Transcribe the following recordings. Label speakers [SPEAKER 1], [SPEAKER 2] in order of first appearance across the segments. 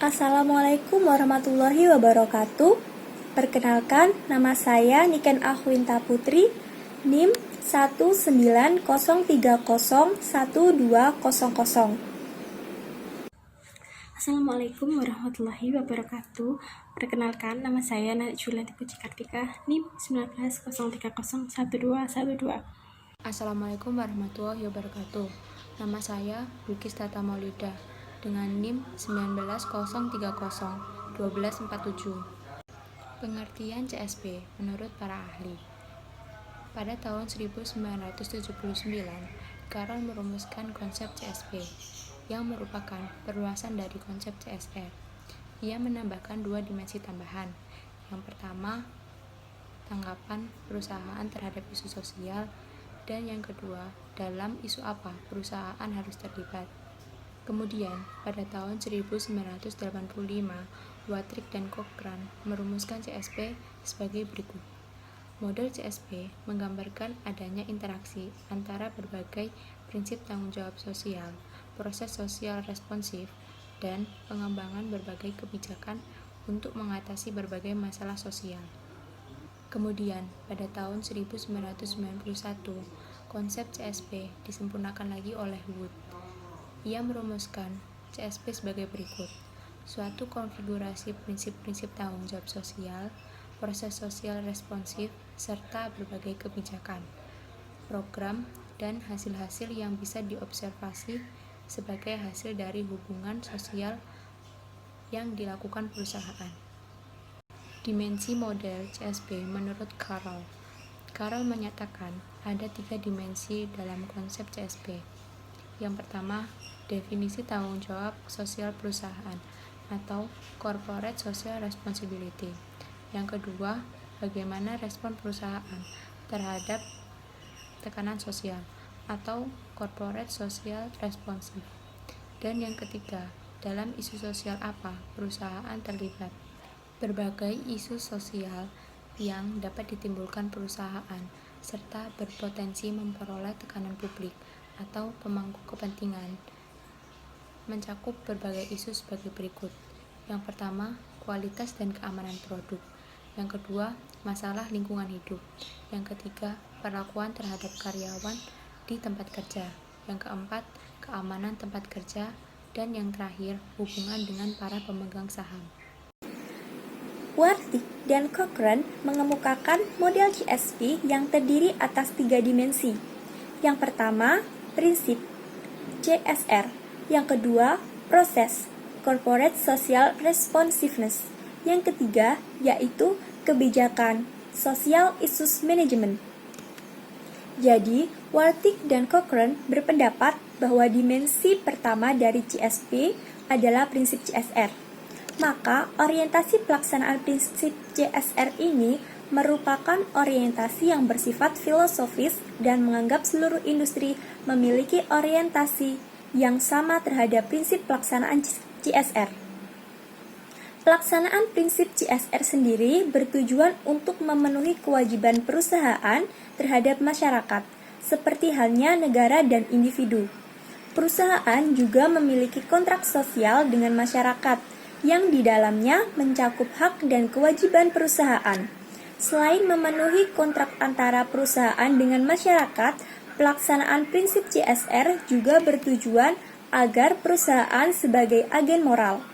[SPEAKER 1] Assalamualaikum warahmatullahi wabarakatuh. Perkenalkan, nama saya Niken Ahwinta Putri, NIM 190301200.
[SPEAKER 2] Assalamualaikum warahmatullahi wabarakatuh. Perkenalkan, nama saya Najjulanti Puji Kartika, NIM 190301212.
[SPEAKER 3] Assalamualaikum warahmatullahi wabarakatuh. Nama saya Bilqis Tata Maulida dengan NIM 190301247. Pengertian CSP menurut para ahli. Pada tahun 1979, Carroll merumuskan konsep CSP yang merupakan perluasan dari konsep CSR. Ia menambahkan dua dimensi tambahan. Yang pertama, tanggapan perusahaan terhadap isu sosial, dan yang kedua, dalam isu apa perusahaan harus terlibat. Kemudian, pada tahun 1985, Wartic dan Cochrane merumuskan CSP sebagai berikut. Model CSP menggambarkan adanya interaksi antara berbagai prinsip tanggung jawab sosial, proses sosial responsif, dan pengembangan berbagai kebijakan untuk mengatasi berbagai masalah sosial. Kemudian, pada tahun 1991, konsep CSP disempurnakan lagi oleh Wood. Ia merumuskan CSP sebagai berikut: suatu konfigurasi prinsip-prinsip tanggung jawab sosial, proses sosial responsif, serta berbagai kebijakan, program, dan hasil-hasil yang bisa diobservasi sebagai hasil dari hubungan sosial yang dilakukan perusahaan. Dimensi model CSP menurut Carroll. Carroll menyatakan ada 3 dimensi dalam konsep CSP. Yang pertama, definisi tanggung jawab sosial perusahaan atau Corporate Social Responsibility. Yang kedua, bagaimana respon perusahaan terhadap tekanan sosial atau Corporate Social Responsive. Dan yang ketiga, dalam isu sosial apa perusahaan terlibat. Berbagai isu sosial yang dapat ditimbulkan perusahaan serta berpotensi memperoleh tekanan publik atau pemangku kepentingan mencakup berbagai isu sebagai berikut. Yang pertama, kualitas dan keamanan produk. Yang kedua, masalah lingkungan hidup. Yang ketiga, perlakuan terhadap karyawan di tempat kerja. Yang keempat, keamanan tempat kerja. Dan yang terakhir, hubungan dengan para pemegang saham.
[SPEAKER 1] Wartic dan Cochrane mengemukakan model CSP yang terdiri atas 3 dimensi. Yang pertama, prinsip CSR. Yang kedua, proses Corporate Social Responsiveness. Yang ketiga, yaitu kebijakan Social Issues Management. Jadi, Wartic dan Cochrane berpendapat bahwa dimensi pertama dari CSP adalah prinsip CSR. Maka, orientasi pelaksanaan prinsip CSR ini merupakan orientasi yang bersifat filosofis dan menganggap seluruh industri memiliki orientasi yang sama terhadap prinsip pelaksanaan CSR. Pelaksanaan prinsip CSR sendiri bertujuan untuk memenuhi kewajiban perusahaan terhadap masyarakat, seperti halnya negara dan individu. Perusahaan juga memiliki kontrak sosial dengan masyarakat, yang di dalamnya mencakup hak dan kewajiban perusahaan. Selain memenuhi kontrak antara perusahaan dengan masyarakat, pelaksanaan prinsip CSR juga bertujuan agar perusahaan sebagai agen moral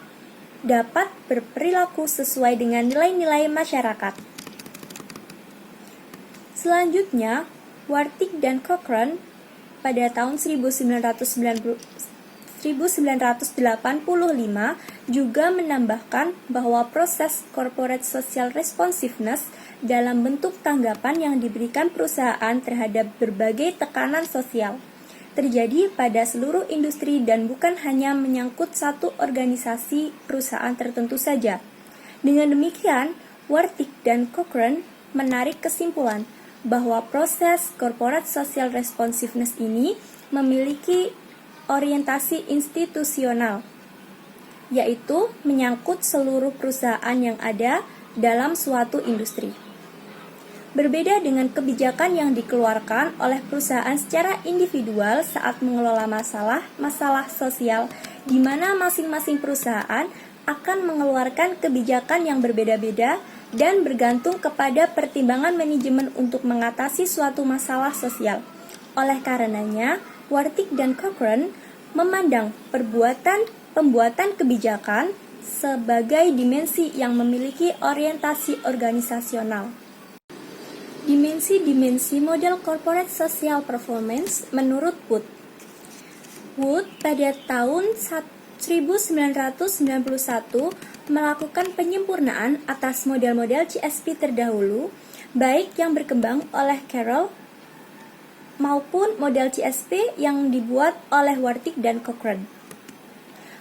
[SPEAKER 1] dapat berperilaku sesuai dengan nilai-nilai masyarakat. Selanjutnya, Wartic dan Cochrane pada tahun 1985 juga menambahkan bahwa proses Corporate Social Responsiveness dalam bentuk tanggapan yang diberikan perusahaan terhadap berbagai tekanan sosial terjadi pada seluruh industri dan bukan hanya menyangkut satu organisasi perusahaan tertentu saja. Dengan demikian, Wartic dan Cochrane menarik kesimpulan bahwa proses Corporate Social Responsiveness ini memiliki orientasi institusional, yaitu menyangkut seluruh perusahaan yang ada dalam suatu industri. Berbeda dengan kebijakan yang dikeluarkan oleh perusahaan secara individual saat mengelola masalah sosial, di mana masing-masing perusahaan akan mengeluarkan kebijakan yang berbeda-beda dan bergantung kepada pertimbangan manajemen untuk mengatasi suatu masalah sosial. Oleh karenanya, Wartik dan Cochrane memandang pembuatan kebijakan sebagai dimensi yang memiliki orientasi organisasional. Dimensi-dimensi model corporate social performance menurut Wood. Wood pada tahun 1991 melakukan penyempurnaan atas model-model CSP terdahulu, baik yang berkembang oleh Carroll maupun model CSP yang dibuat oleh Wartik dan Cochrane.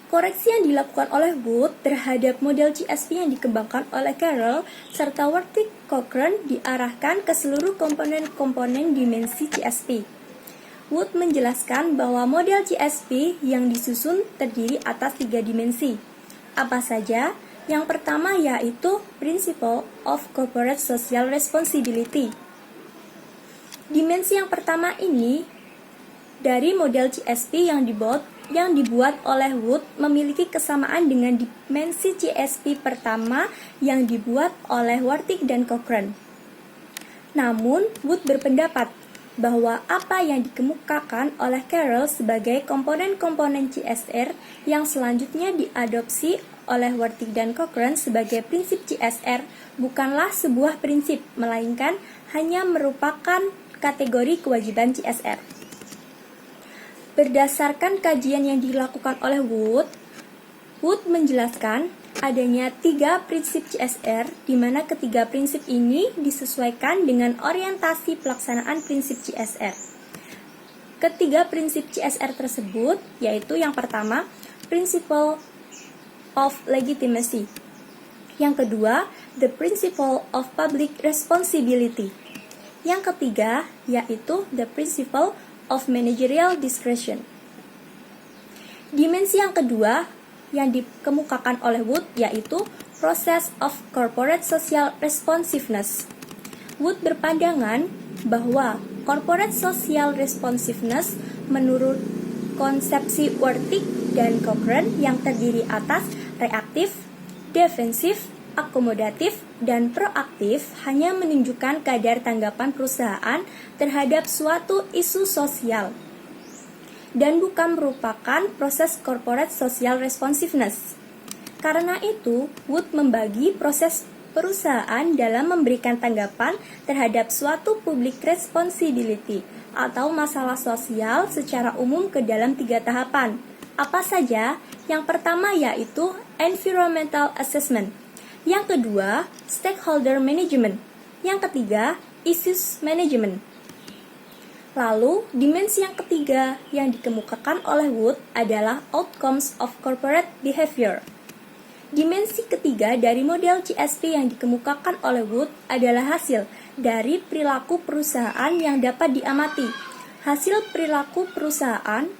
[SPEAKER 1] Koreksi yang dilakukan oleh Wood terhadap model CSP yang dikembangkan oleh Carroll serta Wartik Cochrane diarahkan ke seluruh komponen-komponen dimensi CSP. Wood menjelaskan bahwa model CSP yang disusun terdiri atas 3 dimensi. Apa saja? Yang pertama yaitu Principle of Corporate Social Responsibility. Dimensi yang pertama ini dari model CSP yang dibuat oleh Wood memiliki kesamaan dengan dimensi CSP pertama yang dibuat oleh Wartik dan Cochrane. Namun, Wood berpendapat bahwa apa yang dikemukakan oleh Carroll sebagai komponen-komponen CSR yang selanjutnya diadopsi oleh Wartik dan Cochrane sebagai prinsip CSR bukanlah sebuah prinsip, melainkan hanya merupakan kategori kewajiban CSR. Berdasarkan kajian yang dilakukan oleh Wood menjelaskan adanya 3 prinsip CSR, di mana ketiga prinsip ini disesuaikan dengan orientasi pelaksanaan prinsip CSR. Ketiga prinsip CSR tersebut yaitu yang pertama, Principle of Legitimacy. Yang kedua, the Principle of Public Responsibility. Yang ketiga, yaitu the Principle of Managerial Discretion. Dimensi yang kedua yang dikemukakan oleh Wood yaitu Process of Corporate Social Responsiveness. Wood berpandangan bahwa Corporate Social Responsiveness menurut konsepsi Wartik dan Cochrane yang terdiri atas reaktif, defensif, akomodatif, dan proaktif hanya menunjukkan kadar tanggapan perusahaan terhadap suatu isu sosial dan bukan merupakan proses corporate social responsiveness. Karena itu, Wood membagi proses perusahaan dalam memberikan tanggapan terhadap suatu public responsibility atau masalah sosial secara umum ke dalam 3 tahapan. Apa saja? Yang pertama yaitu environmental assessment. Yang kedua, stakeholder management. Yang ketiga, issues management. Lalu, dimensi yang ketiga yang dikemukakan oleh Wood adalah outcomes of corporate behavior. Dimensi ketiga dari model CSP yang dikemukakan oleh Wood adalah hasil dari perilaku perusahaan yang dapat diamati. Hasil perilaku perusahaan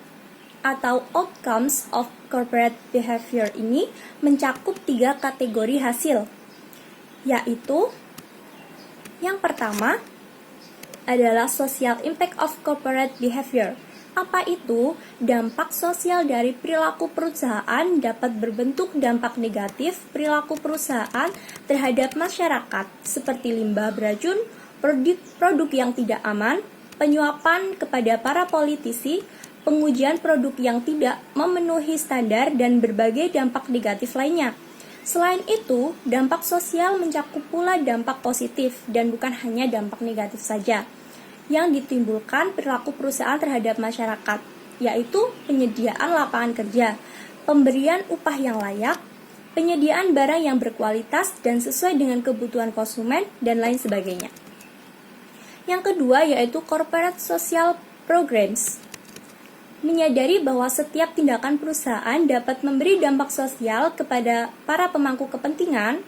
[SPEAKER 1] atau outcomes of corporate behavior ini mencakup 3 kategori hasil, yaitu yang pertama adalah social impact of corporate behavior. Apa itu? Dampak sosial dari perilaku perusahaan dapat berbentuk dampak negatif perilaku perusahaan terhadap masyarakat seperti limbah beracun, produk yang tidak aman, penyuapan kepada para politisi, pengujian produk yang tidak memenuhi standar, dan berbagai dampak negatif lainnya. Selain itu, dampak sosial mencakup pula dampak positif dan bukan hanya dampak negatif saja yang ditimbulkan perilaku perusahaan terhadap masyarakat, yaitu penyediaan lapangan kerja, pemberian upah yang layak, penyediaan barang yang berkualitas dan sesuai dengan kebutuhan konsumen, dan lain sebagainya. Yang kedua yaitu corporate social programs. Menyadari bahwa setiap tindakan perusahaan dapat memberi dampak sosial kepada para pemangku kepentingan,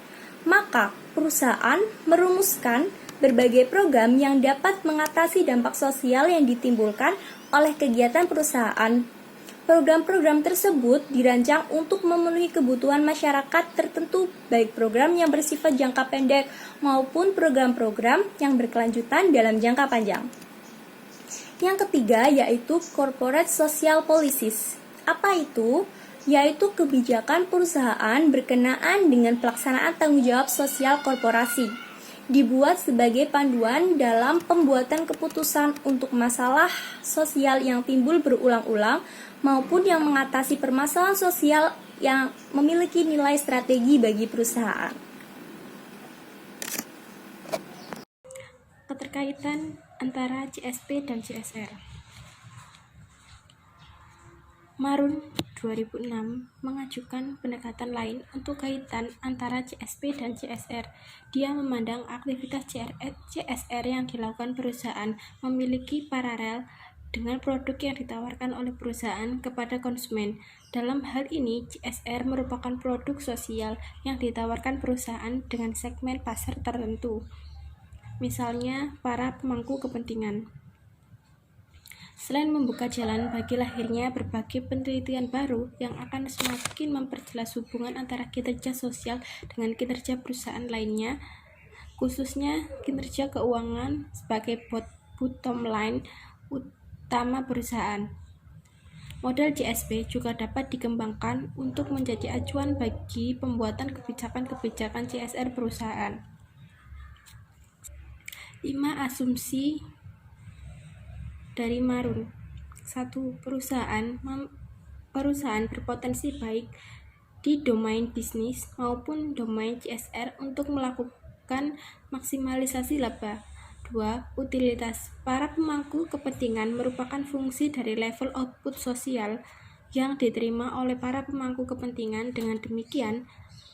[SPEAKER 1] maka perusahaan merumuskan berbagai program yang dapat mengatasi dampak sosial yang ditimbulkan oleh kegiatan perusahaan. Program-program tersebut dirancang untuk memenuhi kebutuhan masyarakat tertentu, baik program yang bersifat jangka pendek maupun program-program yang berkelanjutan dalam jangka panjang. Yang ketiga yaitu corporate social policies. Apa itu? yaitu kebijakan perusahaan berkenaan dengan pelaksanaan tanggung jawab sosial korporasi. Dibuat sebagai panduan dalam pembuatan keputusan untuk masalah sosial yang timbul berulang-ulang maupun yang mengatasi permasalahan sosial yang memiliki nilai strategi bagi perusahaan.
[SPEAKER 2] Keterkaitan antara CSP dan CSR. Marun 2006 mengajukan pendekatan lain untuk kaitan antara CSP dan CSR. Dia memandang aktivitas CSR yang dilakukan perusahaan memiliki paralel dengan produk yang ditawarkan oleh perusahaan kepada konsumen. Dalam hal ini, CSR merupakan produk sosial yang ditawarkan perusahaan dengan segmen pasar tertentu, misalnya para pemangku kepentingan. Selain membuka jalan bagi lahirnya berbagai penelitian baru yang akan semakin memperjelas hubungan antara kinerja sosial dengan kinerja perusahaan lainnya, khususnya kinerja keuangan sebagai bottom line utama perusahaan. Model CSP juga dapat dikembangkan untuk menjadi acuan bagi pembuatan kebijakan-kebijakan CSR perusahaan. 5 asumsi dari Marun. 1. Perusahaan berpotensi baik di domain bisnis maupun domain CSR untuk melakukan maksimalisasi laba. 2. Utilitas. Para pemangku kepentingan merupakan fungsi dari level output sosial yang diterima oleh para pemangku kepentingan. Dengan demikian,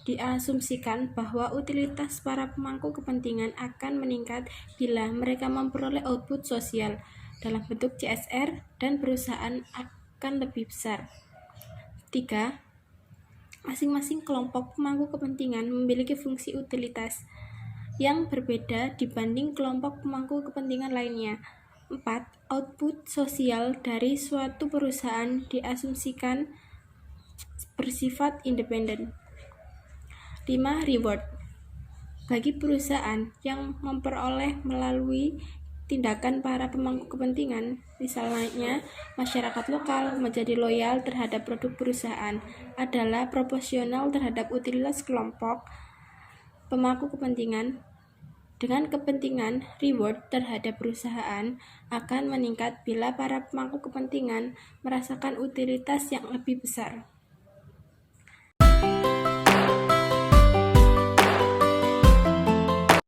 [SPEAKER 2] diasumsikan bahwa utilitas para pemangku kepentingan akan meningkat bila mereka memperoleh output sosial dalam bentuk CSR dan perusahaan akan lebih besar. 3. Masing-masing kelompok pemangku kepentingan memiliki fungsi utilitas yang berbeda dibanding kelompok pemangku kepentingan lainnya. 4. Output sosial dari suatu perusahaan diasumsikan bersifat independen. 5. Reward. Bagi perusahaan yang memperoleh melalui tindakan para pemangku kepentingan, misalnya masyarakat lokal menjadi loyal terhadap produk perusahaan, adalah proporsional terhadap utilitas kelompok pemangku kepentingan. Dengan kepentingan, reward terhadap perusahaan akan meningkat bila para pemangku kepentingan merasakan utilitas yang lebih besar.